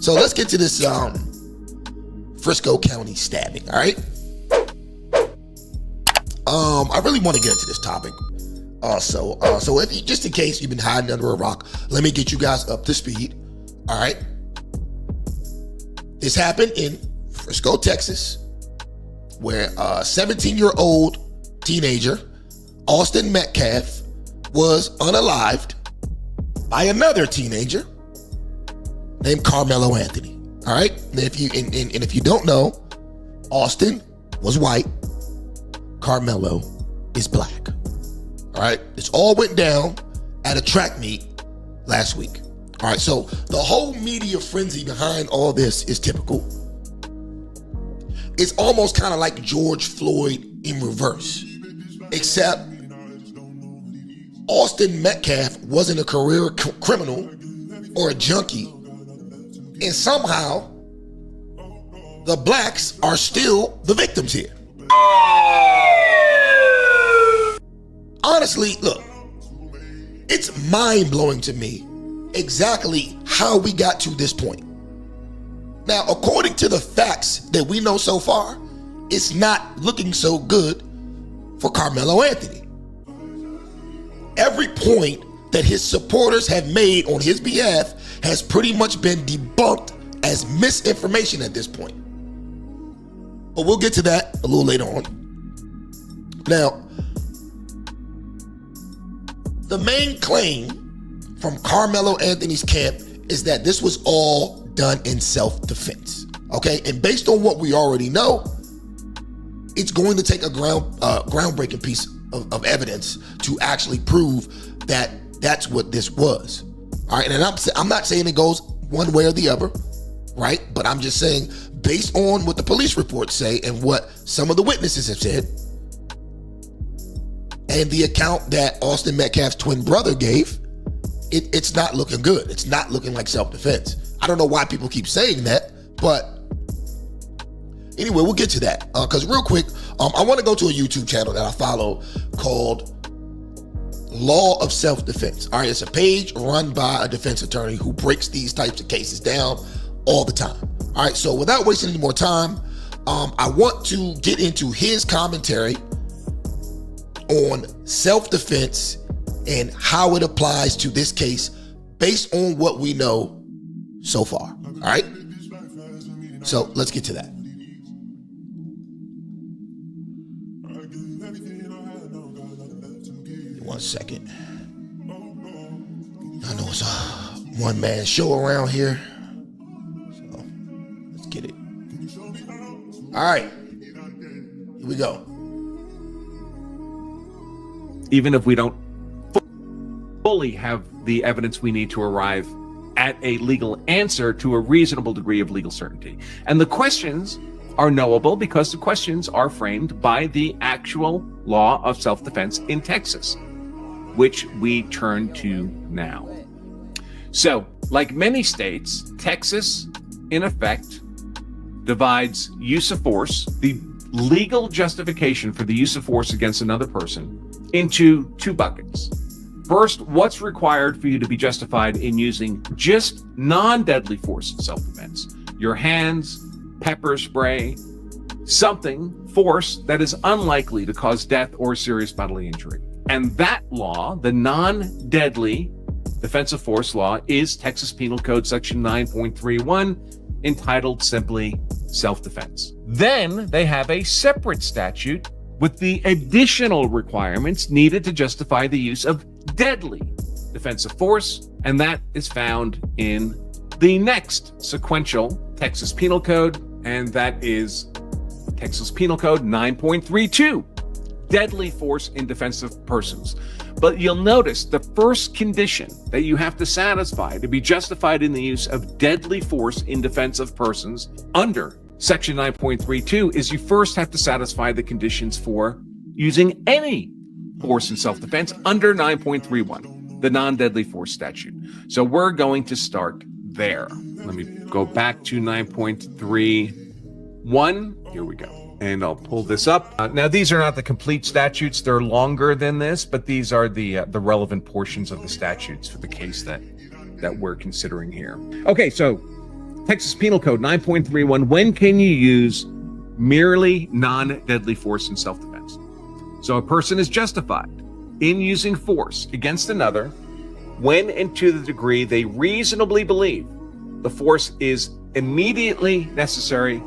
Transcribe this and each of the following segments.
So let's get to this Frisco County stabbing, all right? I really want to get into this topic. So if you, just in case you've been hiding under a rock, let me get you guys up to speed, all right? This happened in Frisco, Texas, where a 17-year-old teenager, Austin Metcalf, was unalived by another teenager named Karmelo Anthony. All right. And if you don't know, Austin was white. Karmelo is black. All right. This all went down at a track meet last week. All right. So the whole media frenzy behind all this is typical. It's almost kind of like George Floyd in reverse, except Austin Metcalf wasn't a career criminal or a junkie, and somehow the blacks are still the victims here. Honestly, look, it's mind-blowing to me exactly how we got to this point. Now, according to the facts that we know so far, it's not looking so good for Karmelo Anthony. Every point that his supporters have made on his behalf has pretty much been debunked as misinformation at this point. But we'll get to that a little later on. Now, the main claim from Karmelo Anthony's camp is that this was all done in self-defense, okay? And based on what we already know, it's going to take a groundbreaking piece of evidence to actually prove that that's what this was. All right, and I'm not saying it goes one way or the other, right? But I'm just saying, based on what the police reports say and what some of the witnesses have said, and the account that Austin Metcalf's twin brother gave, it's not looking good. It's not looking like self-defense. I don't know why people keep saying that, but anyway, we'll get to that. Because real quick, I want to go to a YouTube channel that I follow called Law of Self-Defense. All right, it's a page run by a defense attorney who breaks these types of cases down all the time. All right, so without wasting any more time, I want to get into his commentary on self-defense and how it applies to this case based on what we know so far. All right, so let's get to that. One second. I know it's a one-man show around here, so let's get it. All right, here we go. Even if we don't fully have the evidence we need to arrive at a legal answer to a reasonable degree of legal certainty. And the questions are knowable because the questions are framed by the actual law of self-defense in Texas, which we turn to now. So, like many states, Texas, in effect, divides use of force, the legal justification for the use of force against another person, into two buckets. First, what's required for you to be justified in using just non-deadly force in self-defense? Your hands, pepper spray, force that is unlikely to cause death or serious bodily injury. And that law, the non-deadly defensive force law, is Texas Penal Code Section 9.31, entitled simply self-defense. Then they have a separate statute with the additional requirements needed to justify the use of deadly defensive force, and that is found in the next sequential Texas Penal Code, and that is Texas Penal Code 9.32, deadly force in defense of persons. But you'll notice the first condition that you have to satisfy to be justified in the use of deadly force in defense of persons under Section 9.32 is you first have to satisfy the conditions for using any force in self-defense under 9.31, the non-deadly force statute. So we're going to start there. Let me go back to 9.31. Here we go. And I'll pull this up. Now, these are not the complete statutes. They're longer than this, but these are the relevant portions of the statutes for the case that we're considering here. Okay, so Texas Penal Code 9.31, when can you use merely non-deadly force in self-defense? So a person is justified in using force against another when and to the degree they reasonably believe the force is immediately necessary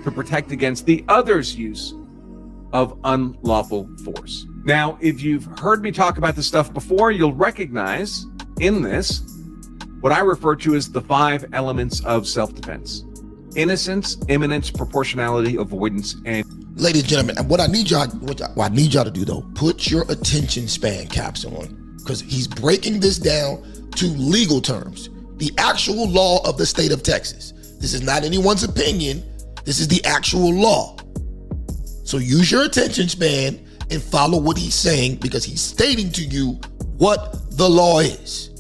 to protect against the other's use of unlawful force. Now, if you've heard me talk about this stuff before, you'll recognize in this what I refer to as the 5 elements of self-defense: innocence, imminence, proportionality, avoidance, and... Ladies and gentlemen, what I need y'all to do though, put your attention span caps on, because he's breaking this down to legal terms, the actual law of the state of Texas. This is not anyone's opinion. This is the actual law. So use your attention span and follow what he's saying, because he's stating to you what the law is.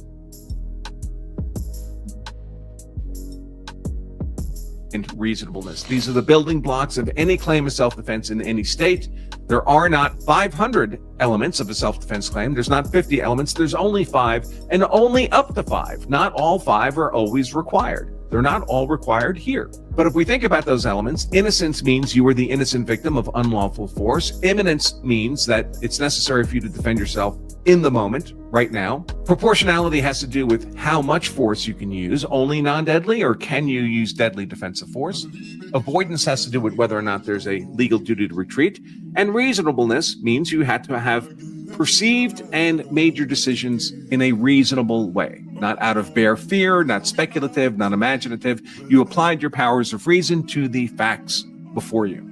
And reasonableness. These are the building blocks of any claim of self-defense in any state. There are not 500 elements of a self-defense claim. There's not 50 elements. There's only 5, and only up to 5. Not all 5 are always required. They're not all required here. But if we think about those elements, innocence means you were the innocent victim of unlawful force. Imminence means that it's necessary for you to defend yourself in the moment, right now. Proportionality has to do with how much force you can use, only non-deadly, or can you use deadly defensive force? Avoidance has to do with whether or not there's a legal duty to retreat. And reasonableness means you had to have perceived and made your decisions in a reasonable way, not out of bare fear, not speculative, not imaginative. You applied your powers of reason to the facts before you.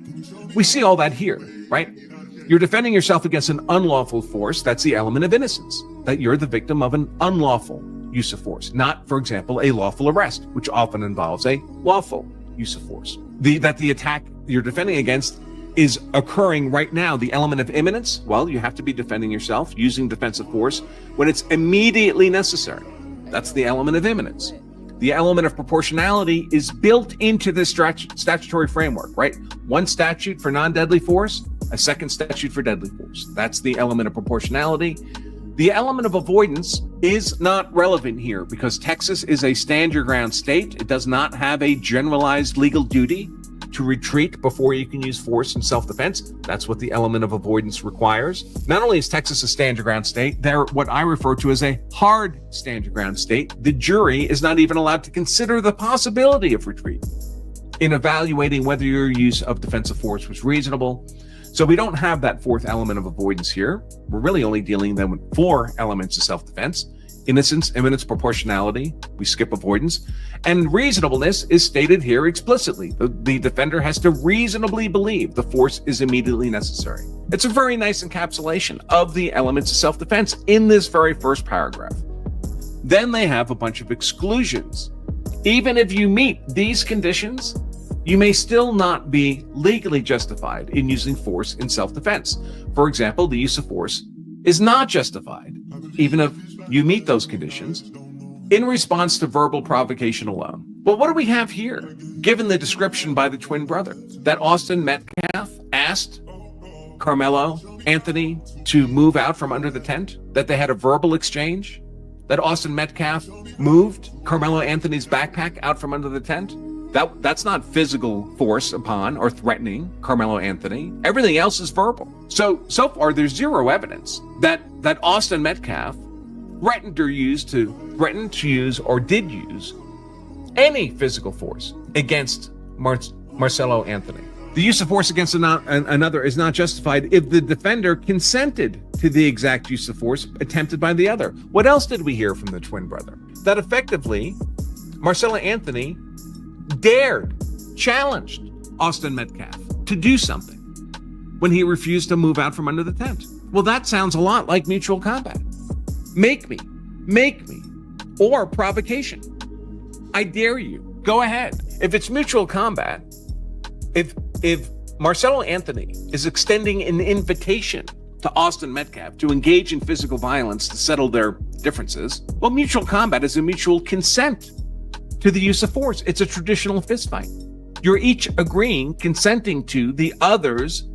We see all that here, right? You're defending yourself against an unlawful force. That's the element of innocence, that you're the victim of an unlawful use of force, not, for example, a lawful arrest, which often involves a lawful use of force. That the attack you're defending against is occurring right now. The element of imminence, well, you have to be defending yourself using defensive force when it's immediately necessary. That's the element of imminence. The element of proportionality is built into this statutory framework, right? One statute for non-deadly force, a second statute for deadly force. That's the element of proportionality. The element of avoidance is not relevant here because Texas is a stand your ground state. It does not have a generalized legal duty to retreat before you can use force in self-defense. That's what the element of avoidance requires. Not only is Texas a stand your ground state, they're what I refer to as a hard stand your ground state. The jury is not even allowed to consider the possibility of retreat in evaluating whether your use of defensive force was reasonable. So we don't have that fourth element of avoidance here. We're really only dealing then with 4 elements of self-defense: innocence, imminence, proportionality. We skip avoidance. And reasonableness is stated here explicitly. The defender has to reasonably believe the force is immediately necessary. It's a very nice encapsulation of the elements of self-defense in this very first paragraph. Then they have a bunch of exclusions. Even if you meet these conditions, you may still not be legally justified in using force in self-defense. For example, the use of force is not justified, even if you meet those conditions, in response to verbal provocation alone. But what do we have here? Given the description by the twin brother, that Austin Metcalf asked Karmelo Anthony to move out from under the tent, that they had a verbal exchange, that Austin Metcalf moved Karmelo Anthony's backpack out from under the tent. That's not physical force upon or threatening Karmelo Anthony. Everything else is verbal. So far, there's zero evidence that Austin Metcalf threatened to use or did use any physical force against Marcelo Anthony. The use of force against another is not justified if the defender consented to the exact use of force attempted by the other. What else did we hear from the twin brother? That effectively, Marcelo Anthony challenged Austin Metcalf to do something when he refused to move out from under the tent. Well, that sounds a lot like mutual combat. Make me, or provocation. I dare you, go ahead. If it's mutual combat, if Marcelo Anthony is extending an invitation to Austin Metcalf to engage in physical violence to settle their differences, well, mutual combat is a mutual consent to the use of force. It's a traditional fistfight. You're each agreeing, consenting to the other's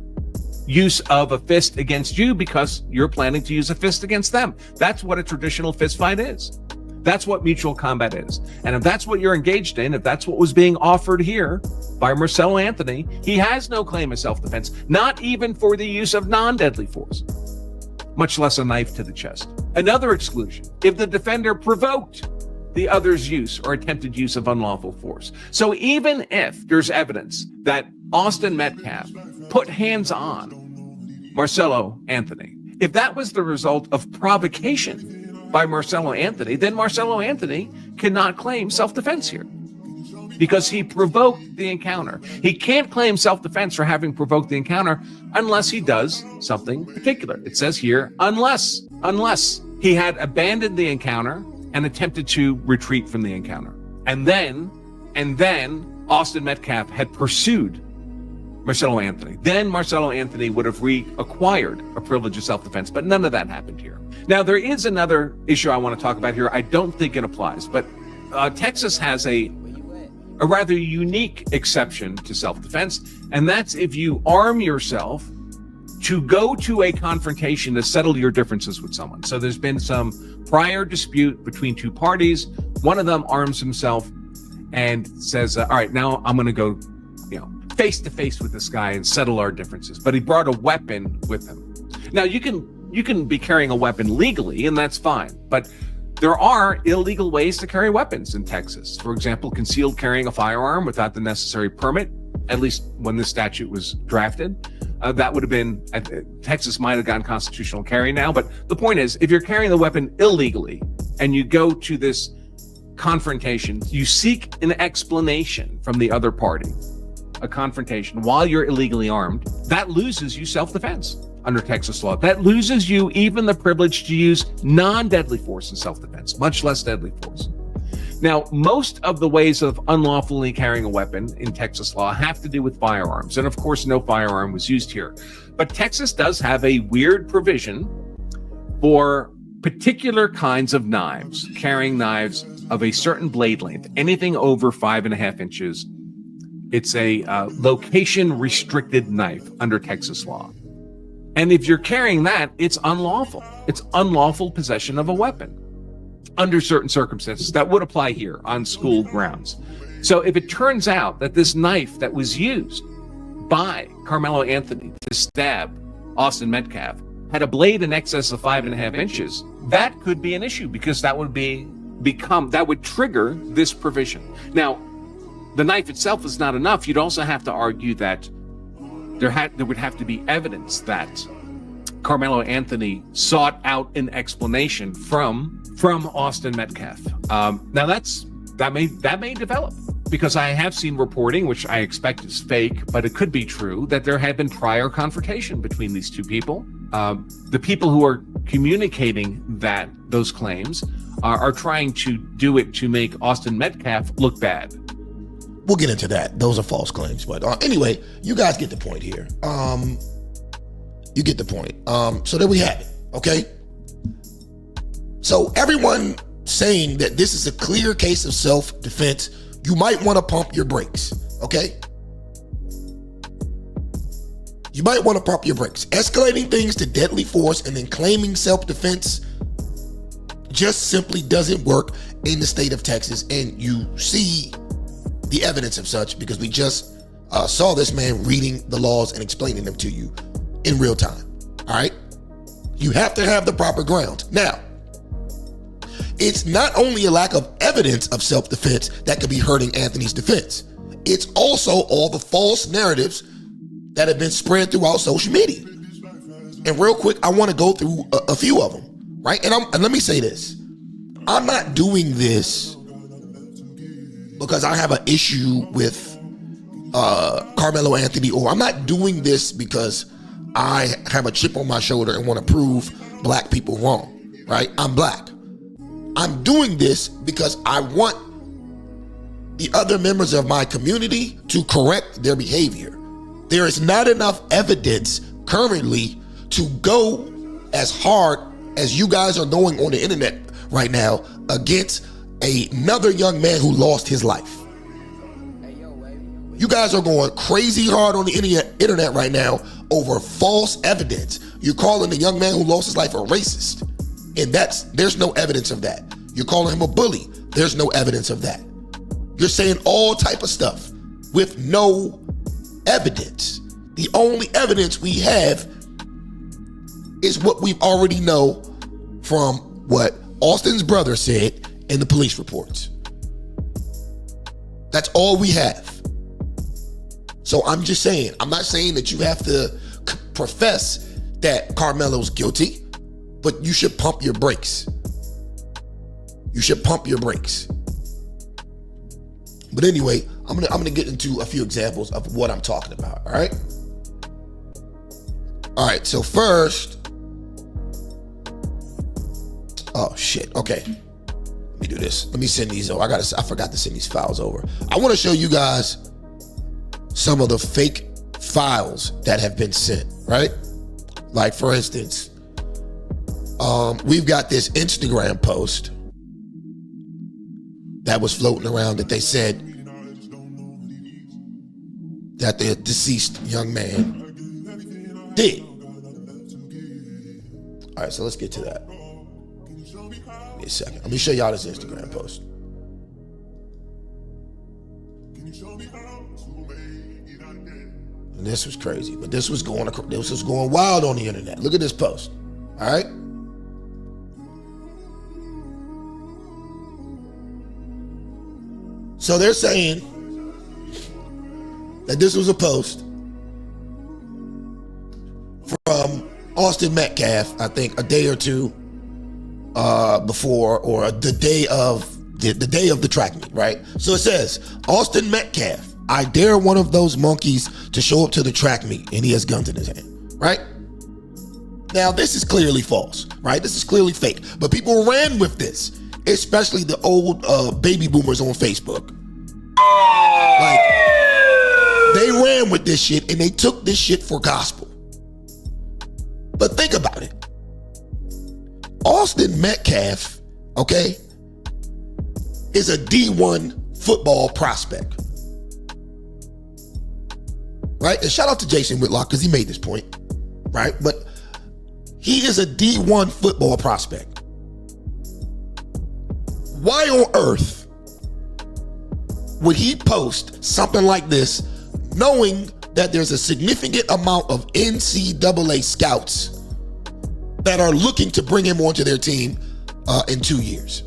use of a fist against you because you're planning to use a fist against them. That's what a traditional fistfight is. That's what mutual combat is. And if that's what you're engaged in, if that's what was being offered here by Marcelo Anthony, he has no claim of self-defense, not even for the use of non-deadly force, much less a knife to the chest. Another exclusion, if the defender provoked the other's use or attempted use of unlawful force. So even if there's evidence that Austin Metcalf put hands on Marcelo Anthony, if that was the result of provocation by Marcelo Anthony, then Marcelo Anthony cannot claim self-defense here because he provoked the encounter. He can't claim self-defense for having provoked the encounter unless he does something particular. It says here, unless he had abandoned the encounter and attempted to retreat from the encounter. And then Austin Metcalf had pursued Marcelo Anthony. Then Marcelo Anthony would have reacquired a privilege of self-defense, but none of that happened here. Now, there is another issue I want to talk about here. I don't think it applies, but Texas has a rather unique exception to self-defense, and that's if you arm yourself to go to a confrontation to settle your differences with someone. So there's been some prior dispute between two parties. One of them arms himself and says, all right, now I'm going to go, face to face with this guy and settle our differences. But he brought a weapon with him. Now you can be carrying a weapon legally, and that's fine. But there are illegal ways to carry weapons in Texas. For example, concealed carrying a firearm without the necessary permit, at least when this statute was drafted. That would have been, Texas might have gone constitutional carry now. But the point is, if you're carrying the weapon illegally and you go to this confrontation, you seek an explanation from the other party, a confrontation while you're illegally armed, that loses you self-defense under Texas law. That loses you even the privilege to use non-deadly force in self-defense, much less deadly force. Now, most of the ways of unlawfully carrying a weapon in Texas law have to do with firearms. And of course, no firearm was used here. But Texas does have a weird provision for particular kinds of knives, carrying knives of a certain blade length, anything over 5.5 inches. It's a location restricted knife under Texas law. And if you're carrying that, it's unlawful. It's unlawful possession of a weapon under certain circumstances that would apply here on school grounds. So if it turns out that this knife that was used by Karmelo Anthony to stab Austin Metcalf had a blade in excess of 5.5 inches, that could be an issue because that would that would trigger this provision. Now, the knife itself is not enough. You'd also have to argue that there would have to be evidence that Karmelo Anthony sought out an explanation from Austin Metcalf. Now that may develop, because I have seen reporting, which I expect is fake, but it could be true, that there had been prior confrontation between these two people. The people who are communicating those claims are trying to do it to make Austin Metcalf look bad. We'll get into that. Those are false claims. But anyway, you guys get the point here. You get the point. So there we have it. Okay. So everyone saying that this is a clear case of self-defense, you might want to pump your brakes. Okay. You might want to pump your brakes. Escalating things to deadly force and then claiming self-defense just simply doesn't work in the state of Texas. And you see the evidence of such because we just saw this man reading the laws and explaining them to you in real time. All right. You have to have the proper ground. Now, it's not only a lack of evidence of self-defense that could be hurting Anthony's defense. It's also all the false narratives that have been spread throughout social media. And real quick, I want to go through a few of them, right? And let me say this. I'm not doing this because I have an issue with Karmelo Anthony, or I'm not doing this because I have a chip on my shoulder and want to prove black people wrong, right? I'm black. I'm doing this because I want the other members of my community to correct their behavior. There is not enough evidence currently to go as hard as you guys are going on the internet right now against another young man who lost his life. You guys are going crazy hard on the internet right now over false evidence. You're calling the young man who lost his life a racist. And there's no evidence of that. You're calling him a bully. There's no evidence of that. You're saying all type of stuff with no evidence. The only evidence we have is what we already know from what Austin's brother said in the police reports. That's all we have. So I'm just saying, I'm not saying that you have to profess that Karmelo's guilty, but you should pump your brakes. You should pump your brakes. But anyway, I'm gonna get into a few examples of what I'm talking about. All right. All right. So first, oh shit. Okay. Let me do this. Let me send these over. I forgot to send these files over. I want to show you guys some of the fake files that have been sent. Right. Like for instance, we've got this Instagram post that was floating around that they said that the deceased young man did. All right, so let's get to that. Give me a second. Let me show y'all this Instagram post. And this was crazy, but this was going wild on the internet. Look at this post. All right. So they're saying that this was a post from Austin Metcalf, I think a day or two before, or the day of the track meet, right? So it says, Austin Metcalf, I dare one of those monkeys to show up to the track meet, and he has guns in his hand, right? Now, this is clearly false, right? This is clearly fake, but people ran with this, especially the old baby boomers on Facebook. Like, they ran with this shit and they took this shit for gospel. But think about it. Austin Metcalf, okay, is a D1 football prospect. Right? And shout out to Jason Whitlock because he made this point, right? But he is a D1 football prospect. Why on earth would he post something like this knowing that there's a significant amount of NCAA scouts that are looking to bring him onto their team in 2 years?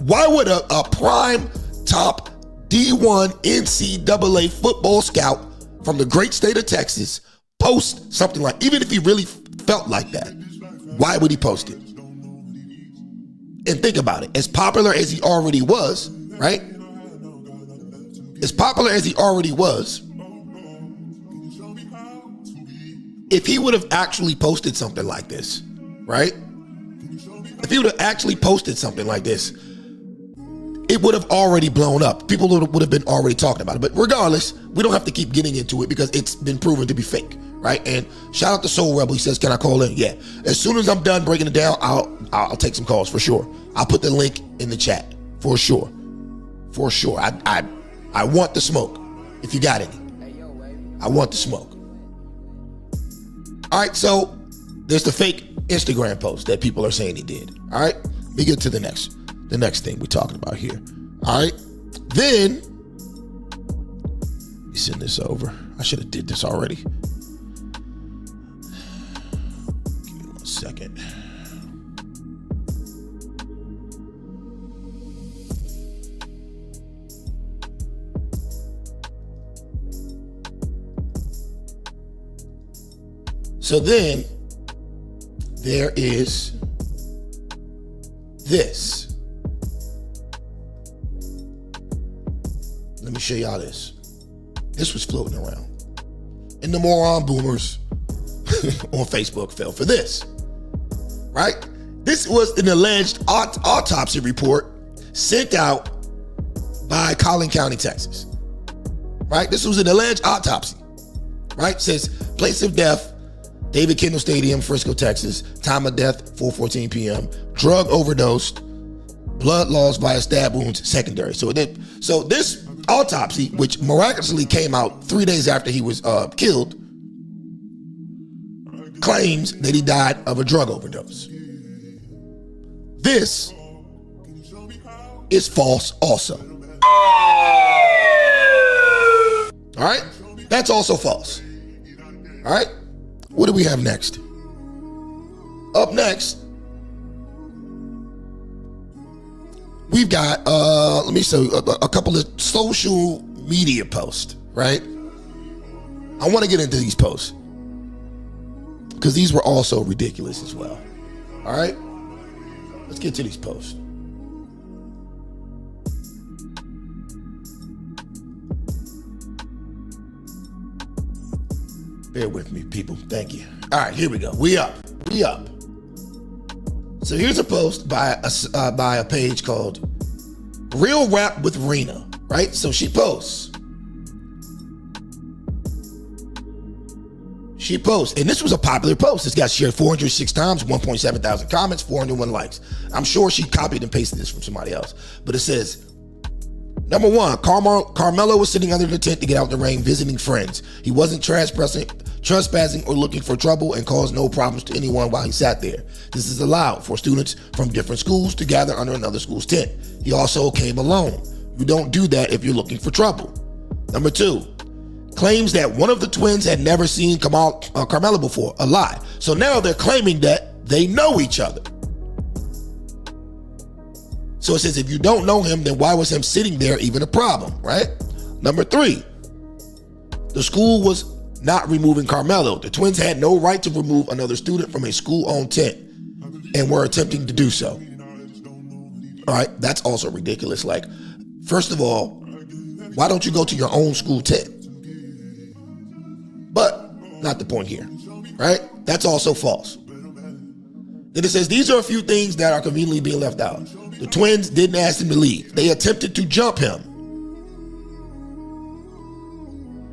Why would a prime top D1 NCAA football scout from the great state of Texas post something like, even if he really felt like that, why would he post it? And think about it, as popular as he already was, right? As popular as he already was, if he would have actually posted something like this, right? If he would have actually posted something like this, it would have already blown up. People would have been already talking about it. But regardless, we don't have to keep getting into it because it's been proven to be fake, right? And shout out to Soul Rebel. He says, "Can I call in?" Yeah. As soon as I'm done breaking it down, I'll take some calls for sure. I'll put the link in the chat for sure. For sure. I want the smoke. If you got any, I want the smoke. All right. So there's the fake Instagram post that people are saying he did. All right. Let me get to the next thing we're talking about here. All right. Then let me send this over. I should have did this already. Give me 1 second. So then there is this. Let me show y'all this. This was floating around. And the moron boomers on Facebook fell for this. Right? This was an alleged autopsy report sent out by Collin County, Texas. Right? This was an alleged autopsy. Right? It says place of death, David Kendall Stadium, Frisco, Texas. Time of death, 4:14 p.m. Drug overdosed. Blood loss via stab wounds, secondary. So this autopsy, which miraculously came out 3 days after he was killed, claims that he died of a drug overdose. This is false also. All right? That's also false. All right? What do we have next? Up next, we've got, let me show you a couple of social media posts, right? I want to get into these posts because these were also ridiculous as well. All right? Let's get to these posts. Bear with me, people. Thank you. All right, here we go. We up. So here's a post by a page called Real Rap with Rena, right? So she posts, and this was a popular post. This got shared 406 times, 1.7 thousand comments, 401 likes. I'm sure she copied and pasted this from somebody else. But it says, number one, Karmelo was sitting under the tent to get out the rain, visiting friends. He wasn't trespassing or looking for trouble and caused no problems to anyone while he sat there. This is allowed for students from different schools to gather under another school's tent. He also came alone. You don't do that if you're looking for trouble. Number two, claims that one of the twins had never seen Karmelo before. A lie. So now they're claiming that they know each other. So it says if you don't know him, then why was him sitting there even a problem, right? Number three, the school was not removing Karmelo. The twins had no right to remove another student from a school-owned tent and were attempting to do so. All right, that's also ridiculous. Like, first of all, why don't you go to your own school tent? But not the point here, right? That's also false. Then it says, these are a few things that are conveniently being left out. The twins didn't ask him to leave. They attempted to jump him.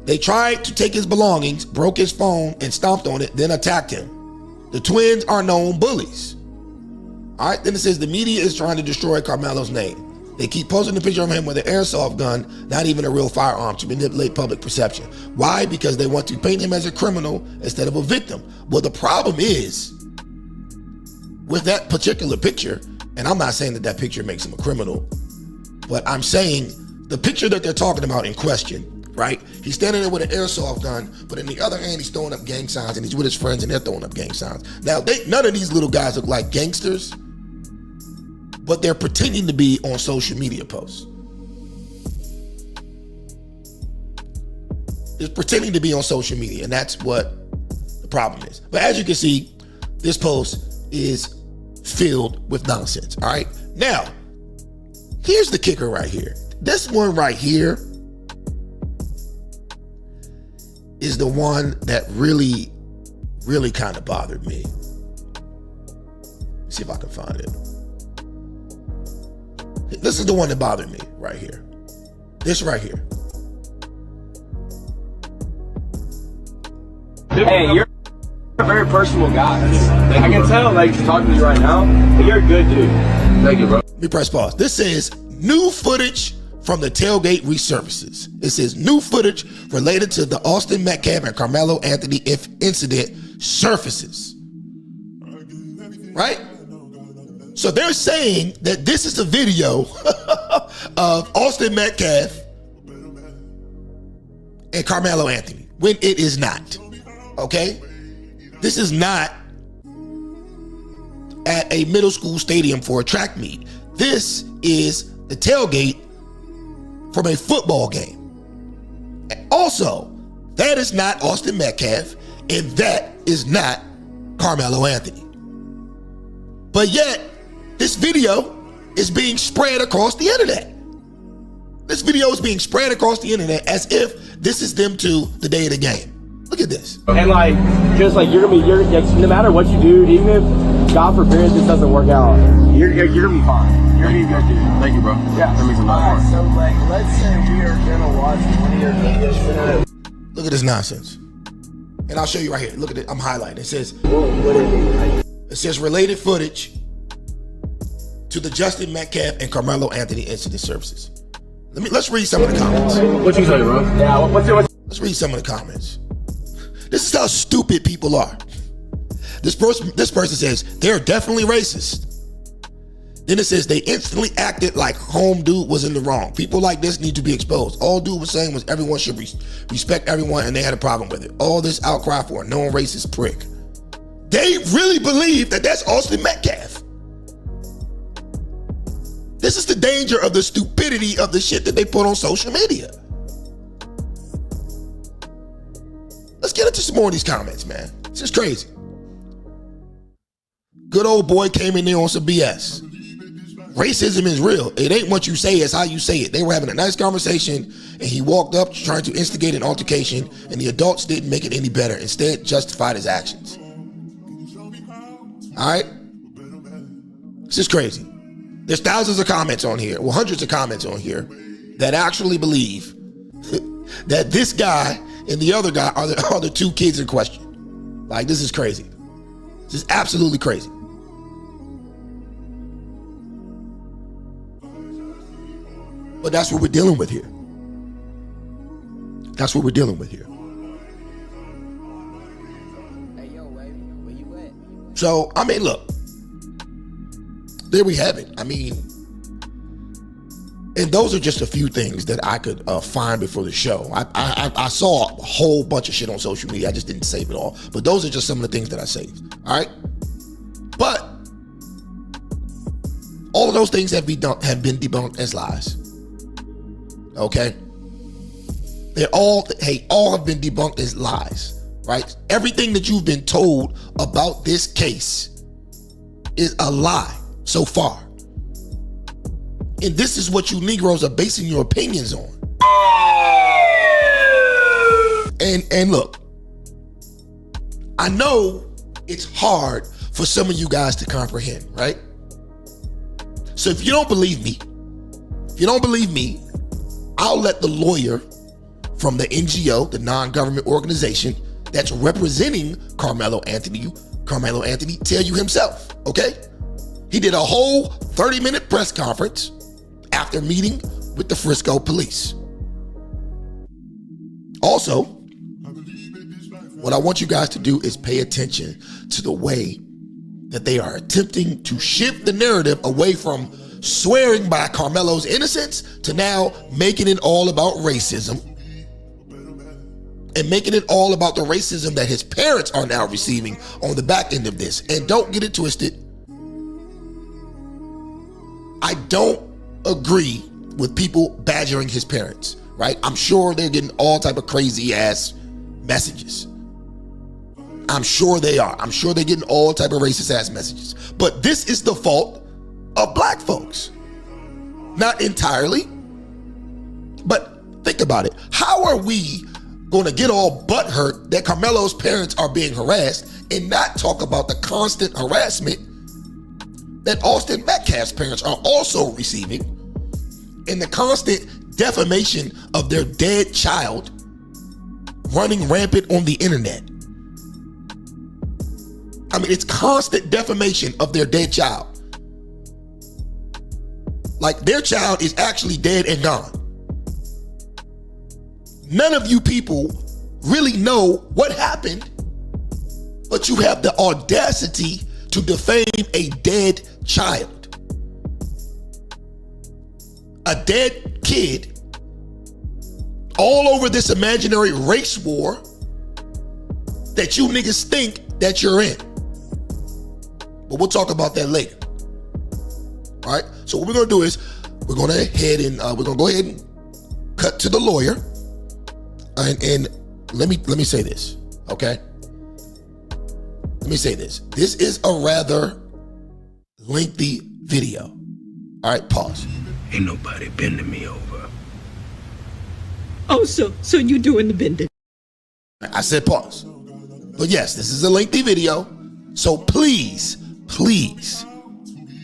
They tried to take his belongings, broke his phone, and stomped on it, then attacked him. The twins are known bullies. All right, then it says the media is trying to destroy Karmelo's name. They keep posting a picture of him with an airsoft gun, not even a real firearm, to manipulate public perception. Why? Because they want to paint him as a criminal instead of a victim. Well, the problem is, with that particular picture, and I'm not saying that that picture makes him a criminal, but I'm saying the picture that they're talking about in question, right? He's standing there with an airsoft gun, but in the other hand, he's throwing up gang signs, and he's with his friends, and they're throwing up gang signs. Now, none of these little guys look like gangsters, but they're pretending to be on social media posts. They're pretending to be on social media, and that's what the problem is. But as you can see, this post is filled with nonsense, all right? Now, here's the kicker right here. This one right here is the one that really, really kind of bothered me. Let's see if I can find it. This is the one that bothered me right here. This right here. Hey, you're a very personable guy. I can tell, like, talking to you right now, but you're a good dude. Thank you, bro. Let me press pause. This says new footage from the tailgate resurfaces. It says new footage related to the Austin Metcalf and Karmelo Anthony incident surfaces. Right? So they're saying that this is a video of Austin Metcalf and Karmelo Anthony, when it is not. Okay? This is not at a middle school stadium for a track meet. This is the tailgate from a football game. And also, that is not Austin Metcalf, and that is not Karmelo Anthony. But yet, this video is being spread across the internet. This video is being spread across the internet as if this is them two the day of the game. Look at this. And like, just like you're no matter what you do, even if God forbid this doesn't work out, you're gonna be fine. You're gonna be a good dude. Thank you, bro. Yeah, that means a lot. Alright, so like, let's say we are gonna watch one of your videos tonight. Look at this nonsense. And I'll show you right here. Look at it. I'm highlighting. It says, it says related footage to the Justin Metcalf and Karmelo Anthony incident services. Let's read some of the comments. What you say, bro? Yeah, Let's read some of the comments. This is how stupid people are. This person says, they're definitely racist. Then it says they instantly acted like home dude was in the wrong. People like this need to be exposed. All dude was saying was everyone should respect everyone, and they had a problem with it. All this outcry for a known racist prick. They really believe that that's Austin Metcalf. This is the danger of the stupidity of the shit that they put on social media. Let's get into some more of these comments, man. This is crazy. Good old boy came in there on some BS. Racism is real. It ain't what you say, it's how you say it. They were having a nice conversation, and he walked up trying to instigate an altercation, and the adults didn't make it any better. Instead, justified his actions. All right? This is crazy. There's thousands of comments on here, well, hundreds of comments on here that actually believe that this guy and the other guy are the two kids in question. Like, this is crazy. This is absolutely crazy. But that's what we're dealing with here. That's what we're dealing with here. Hey, yo, baby, where you at? So, I mean, look. There we have it. I mean, and those are just a few things that I could find before the show. I saw a whole bunch of shit on social media. I just didn't save it all. But those are just some of the things that I saved. All right? But all of those things have been debunked as lies. Okay? All have been debunked as lies. Right? Everything that you've been told about this case is a lie so far. And this is what you Negroes are basing your opinions on. And look, I know it's hard for some of you guys to comprehend, right? So if you don't believe me, I'll let the lawyer from the NGO, the non-government organization that's representing Karmelo Anthony tell you himself, okay? He did a whole 30-minute press conference after meeting with the Frisco police. Also, what I want you guys to do is pay attention to the way that they are attempting to shift the narrative away from swearing by Karmelo's innocence to now making it all about racism, and making it all about the racism that his parents are now receiving on the back end of this. And don't get it twisted. I don't agree with people badgering his parents, right? I'm sure they're getting all type of crazy ass messages. I'm sure they are. I'm sure they're getting all type of racist ass messages. But this is the fault of black folks. Not entirely, but think about it. How are we going to get all butthurt that Karmelo's parents are being harassed and not talk about the constant harassment that Austin Metcalf's parents are also receiving, and the constant defamation of their dead child running rampant on the internet? I mean, it's constant defamation of their dead child. Like, their child is actually dead and gone. None of you people really know what happened, but you have the audacity to defame a dead child. A dead kid all over this imaginary race war that you niggas think that you're in. But we'll talk about that later. All right? So what we're going to do is we're going to go ahead and cut to the lawyer. And let me say this, okay? Let me say this. This is a rather lengthy video. All right, pause. Ain't nobody bending me over. Oh, so you doing the bending? I said pause. But yes, this is a lengthy video. So please,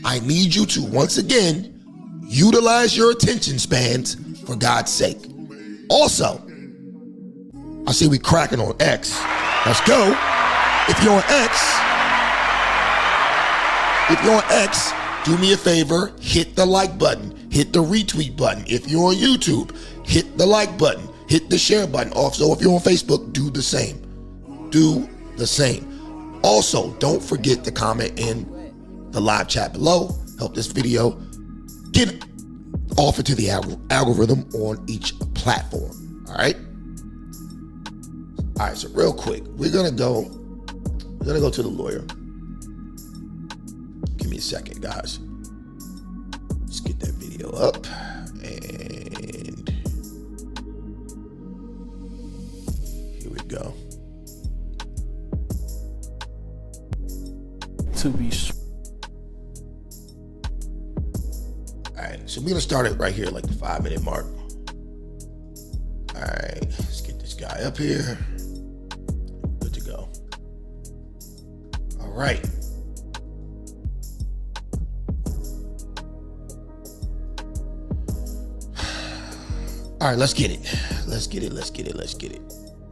I need you to once again utilize your attention spans for God's sake. Also, I see we cracking on X. Let's go. If you're on X, do me a favor, hit the like button, hit the retweet button. If you're on YouTube, hit the like button, hit the share button. Also, if you're on Facebook, do the same. Do the same. Also, don't forget to comment in the live chat below. help this video get off into the algorithm on each platform. All right. All right. So real quick, we're gonna go to the lawyer. Give me a second, guys. Let's get that video up, and here we go. To be sure. All right, so we're gonna start it right here, like the 5-minute mark. All right, let's get this guy up here. Good to go. All right. All right, let's get it. Let's get it.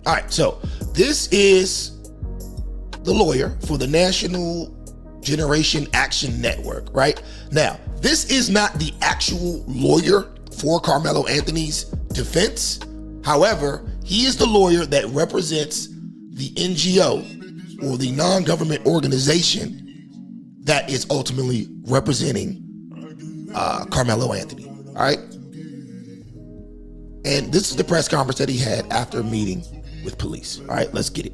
All right, so this is the lawyer for the National Generation Action Network, right? Now, this is not the actual lawyer for Karmelo Anthony's defense. However, he is the lawyer that represents the NGO or the non-government organization that is ultimately representing Karmelo Anthony, all right? And this is the press conference that he had after a meeting with police. All right, let's get it.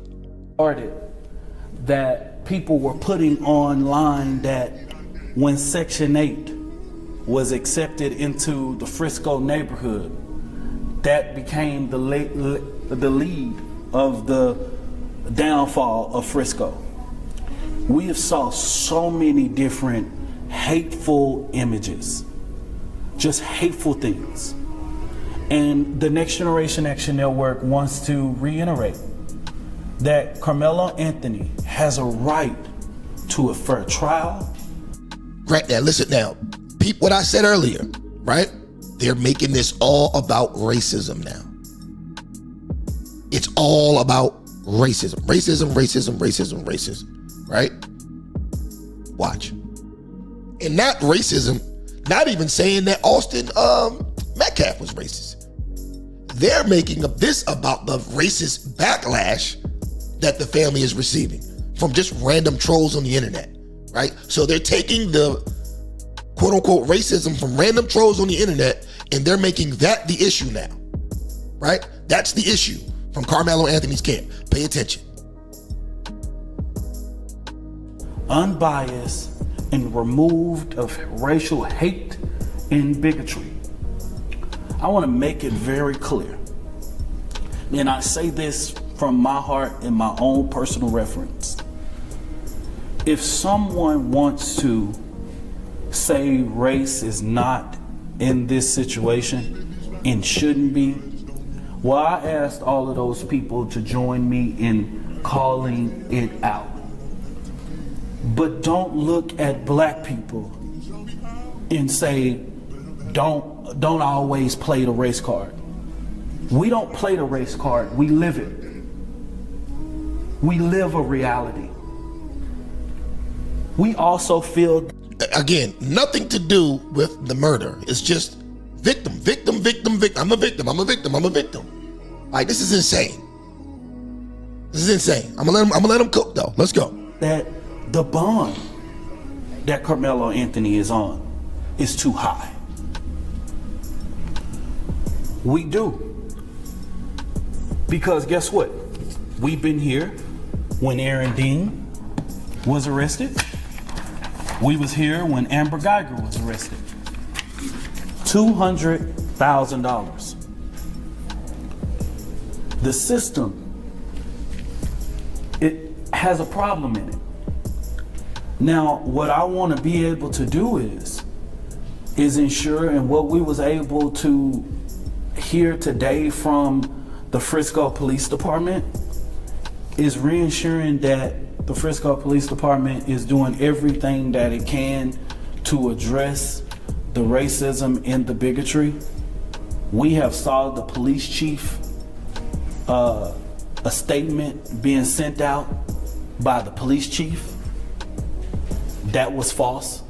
That people were putting online that when Section 8 was accepted into the Frisco neighborhood, that became the lead of the downfall of Frisco. We have saw so many different hateful images, just hateful things. And the Next Generation Action Network wants to reiterate that Karmelo Anthony has a right to a fair trial. Right now, listen now. Peep what I said earlier, right? They're making this all about racism now. It's all about racism, right? Watch. And not racism, not even saying that Austin Metcalf was racist. They're making this about the racist backlash that the family is receiving from just random trolls on the internet, right? So they're taking the quote unquote racism from random trolls on the internet and they're making that the issue now, right? That's the issue from Karmelo Anthony's camp. Pay attention. Unbiased and removed of racial hate and bigotry. I want to make it very clear, and I say this from my heart and my own personal reference. If someone wants to say race is not in this situation and shouldn't be, well, I asked all of those people to join me in calling it out. But don't look at black people and say, don't always play the race card. We don't play the race card, we live it. We live a reality. We also feel... Again, nothing to do with the murder. It's just victim. I'm a victim. Like, this is insane. I'm gonna let him cook though. Let's go. That the bond that Karmelo Anthony is on is too high. We do. Because guess what? We've been here when Aaron Dean was arrested. We was here when Amber Geiger was arrested. $200,000. The system, it has a problem in it. Now, what I want to be able to do is ensure, and what we was able to hear today from the Frisco Police Department is reinsuring that the Frisco Police Department is doing everything that it can to address the racism and the bigotry. We have saw the police chief, a statement being sent out by the police chief that was false.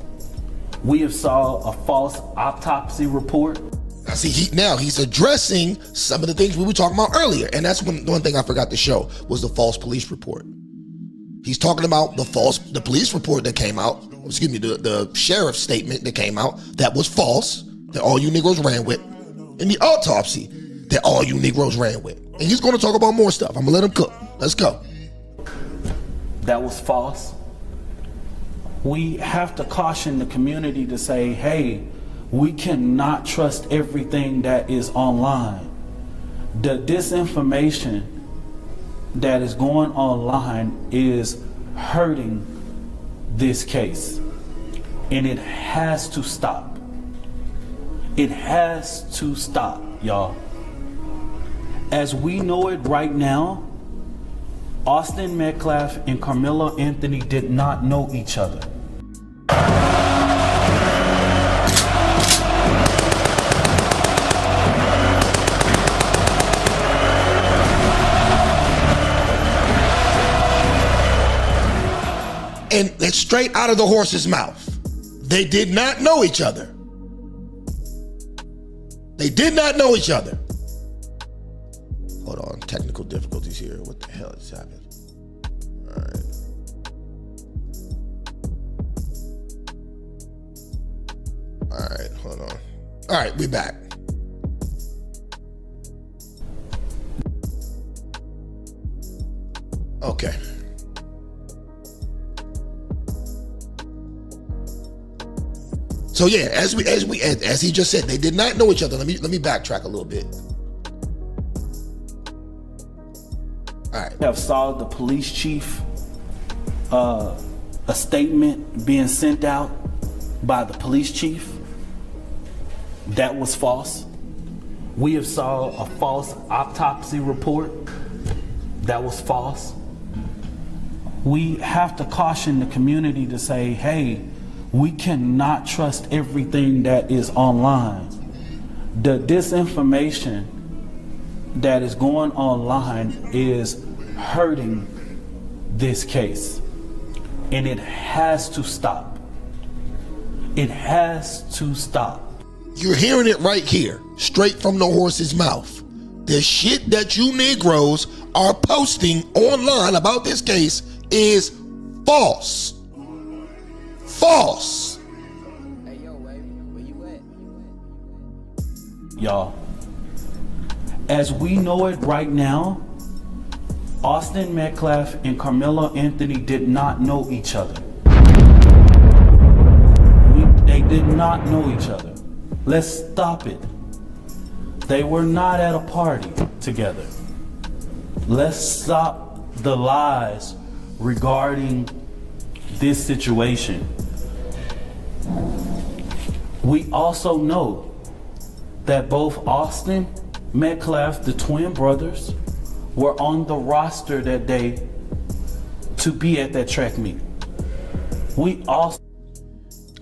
We have saw a false autopsy report. Now see, he's addressing some of the things we were talking about earlier, and that's one thing I forgot to show was the false police report. He's talking about the police report that came out excuse me, the sheriff's statement that came out that was false, that all you Negroes ran with, and the autopsy that all you Negroes ran with. And he's going to talk about more stuff. I'm going to let him cook. Let's go. That was false. We have to caution the community to say, hey, we cannot trust everything that is online. The disinformation that is going online is hurting this case, and it has to stop. It has to stop, y'all. As we know it right now, Austin Metcalf and Karmelo Anthony did not know each other. And it's straight out of the horse's mouth. They did not know each other. They did not know each other. Hold on, technical difficulties here. What the hell is happening? All right. All right, hold on. All right, we back. Okay. So yeah, as he just said, they did not know each other. Let me backtrack a little bit. All right. Have saw the police chief, a statement being sent out by the police chief that was false. We have saw a false autopsy report that was false. We have to caution the community to say, hey, we cannot trust everything that is online. The disinformation that is going online is hurting this case, and it has to stop. It has to stop. You're hearing it right here, straight from the horse's mouth. The shit that you Negroes are posting online about this case is false. False. Hey, yo, baby, where you at? Y'all, as we know it right now, Austin Metcalf and Karmelo Anthony did not know each other. They did not know each other. Let's stop it. They were not at a party together. Let's stop the lies regarding this situation. We also know that both Austin Metcalf, the twin brothers, were on the roster that day to be at that track meet. We also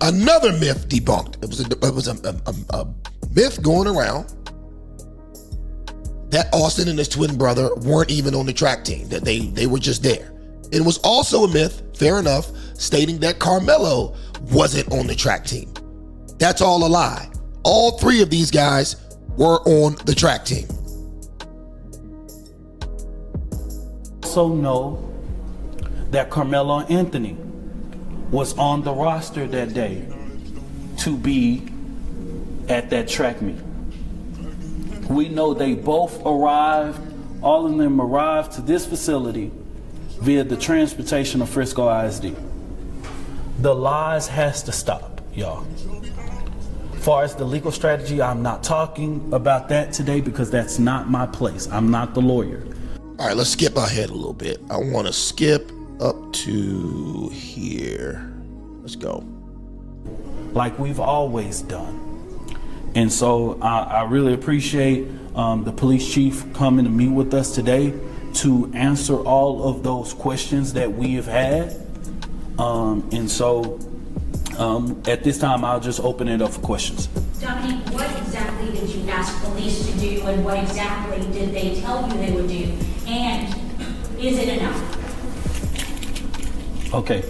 Another myth debunked. It was a myth going around that Austin and his twin brother weren't even on the track team, that they were just there. It was also a myth, fair enough, stating that Karmelo wasn't on the track team. That's all a lie. All three of these guys were on the track team. also know that Karmelo Anthony was on the roster that day to be at that track meet. We know they both arrived, all of them arrived to this facility via the transportation of Frisco ISD. The lies has to stop, y'all. As far as the legal strategy, I'm not talking about that today because that's not my place. I'm not the lawyer. All right, let's skip ahead a little bit. I want to skip up to here. Let's go. Like we've always done. And so I really appreciate the police chief coming to meet with us today to answer all of those questions that we have had. And so at this time, I'll just open it up for questions. Dominique, what exactly did you ask police to do, and what exactly did they tell you they would do? And is it enough? Okay.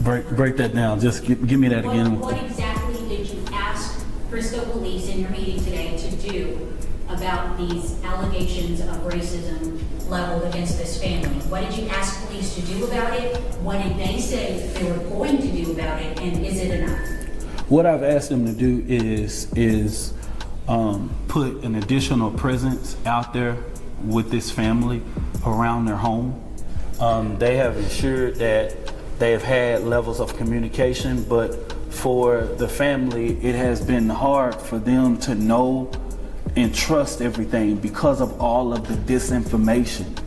Break that down. Just give me that again. What exactly did you ask Frisco police in your meeting today to do about these allegations of racism leveled against this family? What did you ask police to do about it? What did they say they were going to do about it? And is it enough? What I've asked them to do is put an additional presence out there with this family around their home. They have ensured that they have had levels of communication, but for the family, it has been hard for them to know and trust everything because of all of the disinformation.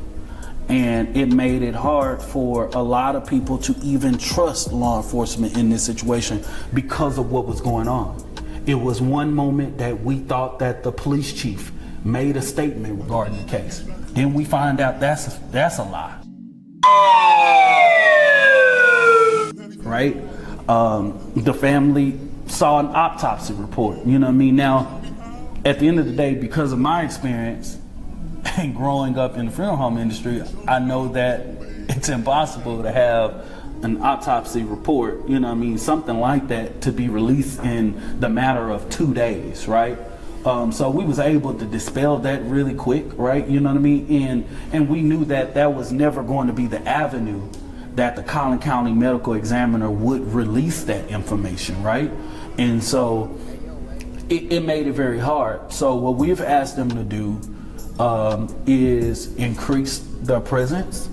And it made it hard for a lot of people to even trust law enforcement in this situation because of what was going on. It was one moment that we thought that the police chief made a statement regarding the case. Then we find out that's a lie. Right? The family saw an autopsy report. You know what I mean? Now, at the end of the day, because of my experience and growing up in the funeral home industry, I know that it's impossible to have an autopsy report, you know what I mean, something like that, to be released in the matter of 2 days, right? So we was able to dispel that really quick, right? You know what I mean? And we knew that that was never going to be the avenue that the Collin County Medical Examiner would release that information, right? And so it made it very hard. So what we've asked them to do is increase their presence.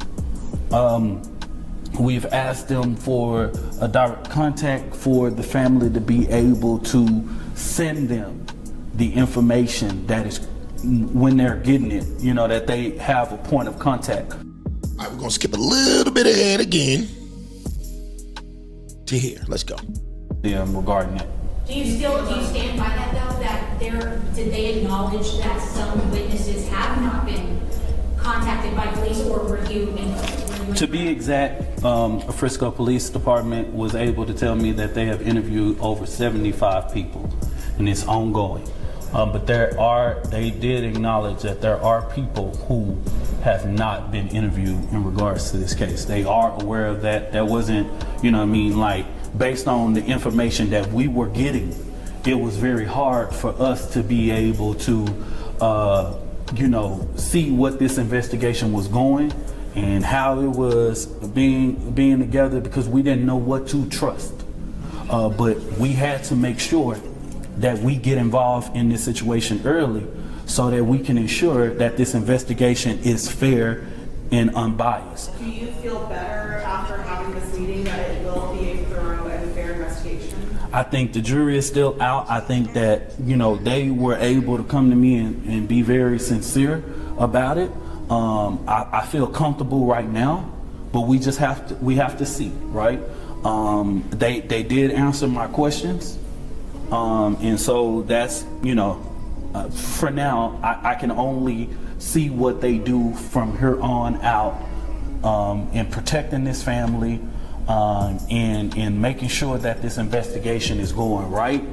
We've asked them for a direct contact for the family to be able to send them the information that is when they're getting it, you know, that they have a point of contact. All right, we're gonna skip a little bit ahead again to here. Let's go. Regarding it. Do you stand by that though, that did they acknowledge that some witnesses have not been contacted by police, or were you in? To be exact, Frisco Police Department was able to tell me that they have interviewed over 75 people, and it's ongoing. But they did acknowledge that there are people who have not been interviewed in regards to this case. They are aware of that. That wasn't, you know what I mean, like, based on the information that we were getting, it was very hard for us to be able to, see what this investigation was going and how it was being together, because we didn't know what to trust. But we had to make sure that we get involved in this situation early so that we can ensure that this investigation is fair and unbiased. Do you feel better after having this meeting that it will be a thorough and fair investigation? I think the jury is still out. I think that, they were able to come to me and be very sincere about it. I feel comfortable right now, but we have to see, right? They did answer my questions. And so that's, for now, I can only see what they do from here on out, in protecting this family, and making sure that this investigation is going right,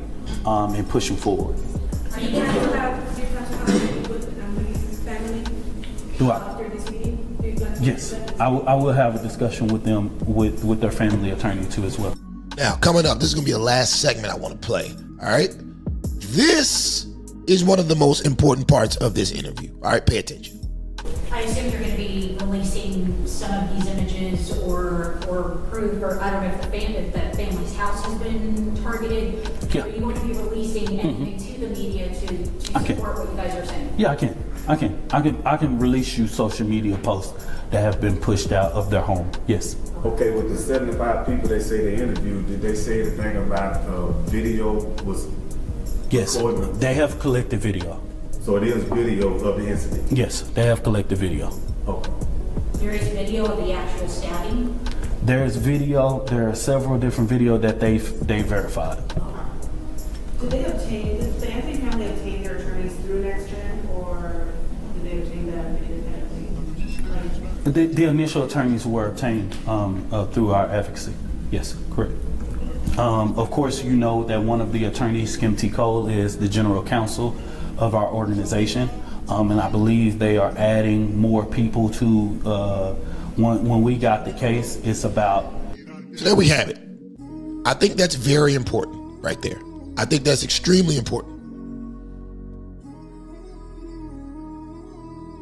and pushing forward. Are you going to have your contact with the family after this meeting? Yes, I will have a discussion with them, with their family attorney too as well. Now, coming up, this is gonna be the last segment I want to play. All right, this is one of the most important parts of this interview. All right, pay attention. I assume you're going to be releasing some of these images or proof, or I don't know if the family's house has been targeted. Yeah. Are you going to be releasing anything to the media to support what you guys are saying? Yeah, I can release you social media posts that have been pushed out of their home. Yes. Okay, with the 75 people they say they interviewed, did they say anything about video was? Yes, recorded? they have collected video. So it is video of the incident? Yes, they have collected video. Okay. There is video of the actual stabbing? There's video, there are several different video that they verified. Did the Anthony family obtain their attorneys through NextGen, or did they obtain them independently? The initial attorneys were obtained through our advocacy. Yes, correct. Of course, you know that one of the attorneys, Kim T. Cole, is the general counsel of our organization. And I believe they are adding more people to, when we got the case, it's about. So there we have it. I think that's very important right there. I think that's extremely important.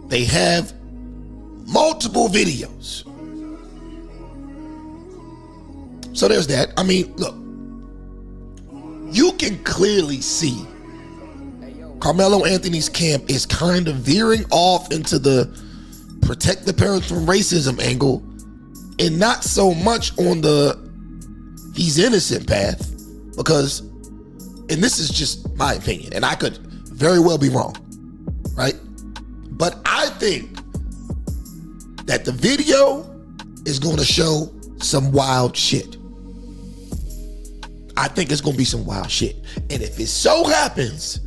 They have multiple videos. So there's that. I mean, look, you can clearly see Karmelo Anthony's camp is kind of veering off into the protect the parents from racism angle and not so much on the he's innocent path, because, and this is just my opinion, and I could very well be wrong, right? But I think that the video is going to show some wild shit. I think it's going to be some wild shit. And if it so happens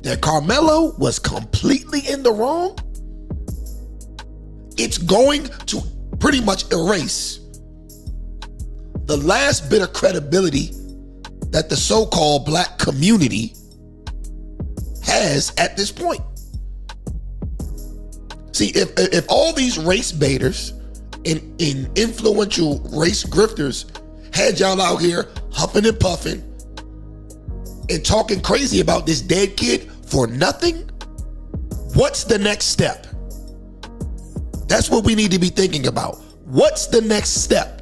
that Karmelo was completely in the wrong, it's going to pretty much erase the last bit of credibility that the so-called black community has at this point. See, if all these race baiters and influential race grifters had y'all out here huffing and puffing and talking crazy about this dead kid for nothing, what's the next step? That's what we need to be thinking about. What's the next step?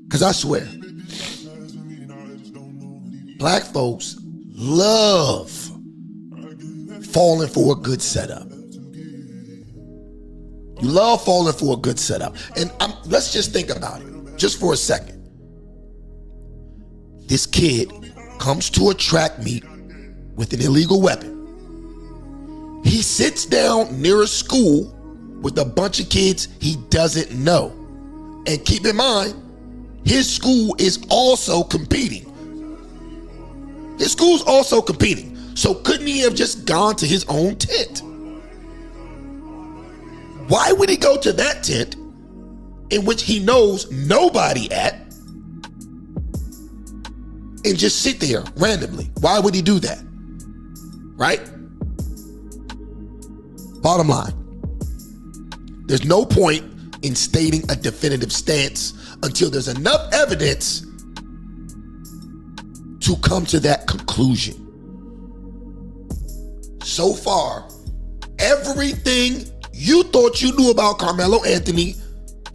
Because I swear, black folks love falling for a good setup. You love falling for a good setup. And let's just think about it, just for a second. This kid comes to a track meet with an illegal weapon. He sits down near a school with a bunch of kids he doesn't know. And keep in mind, his school is also competing. His school's also competing. So couldn't he have just gone to his own tent? Why would he go to that tent in which he knows nobody at and just sit there randomly? Why would he do that? Right? Bottom line, there's no point in stating a definitive stance until there's enough evidence to come to that conclusion. So far, everything you thought you knew about Karmelo Anthony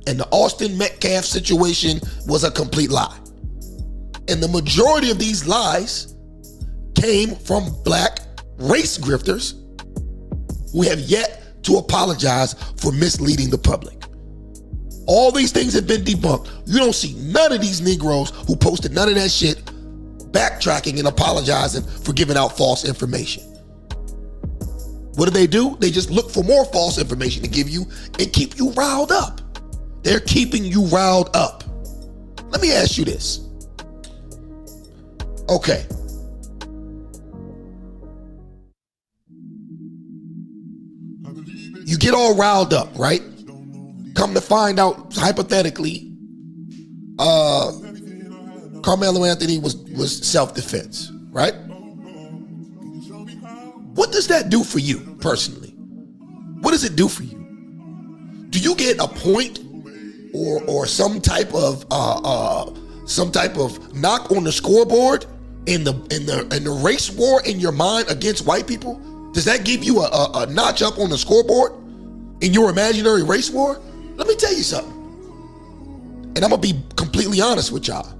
and the Austin Metcalf situation was a complete lie. And the majority of these lies came from black race grifters who have yet to apologize for misleading the public. All these things have been debunked. You don't see none of these Negroes who posted none of that shit backtracking and apologizing for giving out false information. What do? They just look for more false information to give you and keep you riled up. They're keeping you riled up. Let me ask you this. Okay. You get all riled up, right? Come to find out, hypothetically, Karmelo Anthony was self-defense, right? What does that do for you personally? What does it do for you? Do you get a point or some type of knock on the scoreboard in the race war in your mind against white people? Does that give you a notch up on the scoreboard in your imaginary race war? Let me tell you something. And I'm gonna be completely honest with y'all.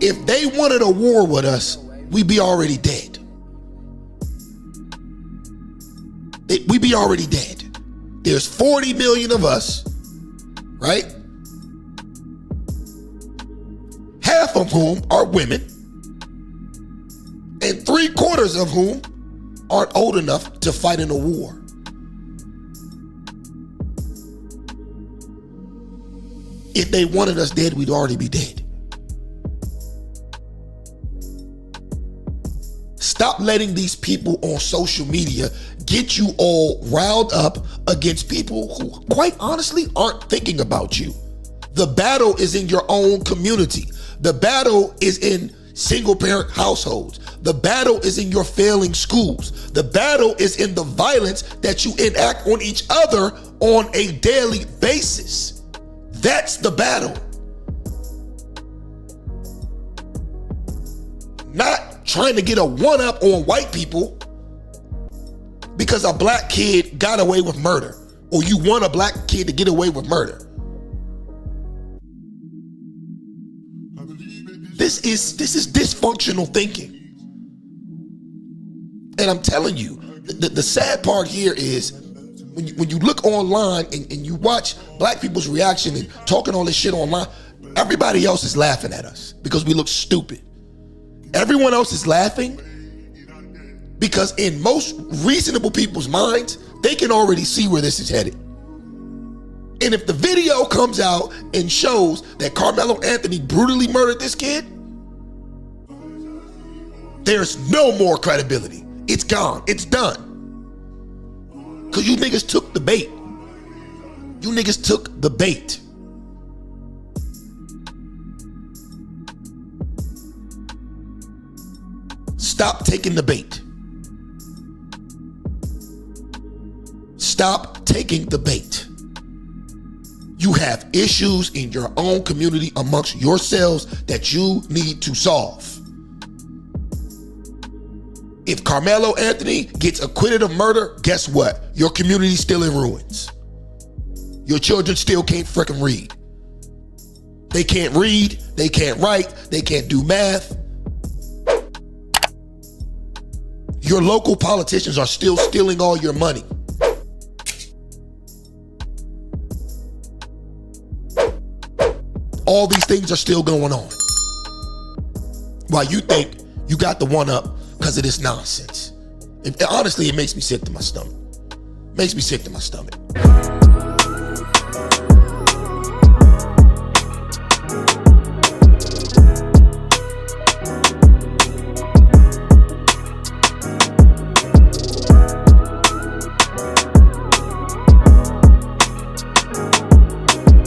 If they wanted a war with us, we'd be already dead. We'd be already dead. There's 40 million of us, right? Half of whom are women, and 3/4 of whom aren't old enough to fight in a war. If they wanted us dead, we'd already be dead. Stop letting these people on social media get you all riled up against people who, quite honestly, aren't thinking about you. The battle is in your own community. The battle is in single-parent households. The battle is in your failing schools. The battle is in the violence that you enact on each other on a daily basis. That's the battle. Not trying to get a one-up on white people because a black kid got away with murder, or you want a black kid to get away with murder. This is dysfunctional thinking. And I'm telling you, the sad part here is when you look online and you watch black people's reaction and talking all this shit online, everybody else is laughing at us because we look stupid. Everyone else is laughing because in most reasonable people's minds, they can already see where this is headed. And if the video comes out and shows that Karmelo Anthony brutally murdered this kid, there's no more credibility. It's gone. It's done. Because you niggas took the bait. You niggas took the bait. Stop taking the bait. Stop taking the bait. You have issues in your own community amongst yourselves that you need to solve. If Karmelo Anthony gets acquitted of murder, guess what? Your community's still in ruins. Your children still can't freaking read. They can't read, they can't write, they can't do math. Your local politicians are still stealing all your money. All these things are still going on. While you think you got the one up because of this nonsense. Honestly, it makes me sick to my stomach. Makes me sick to my stomach.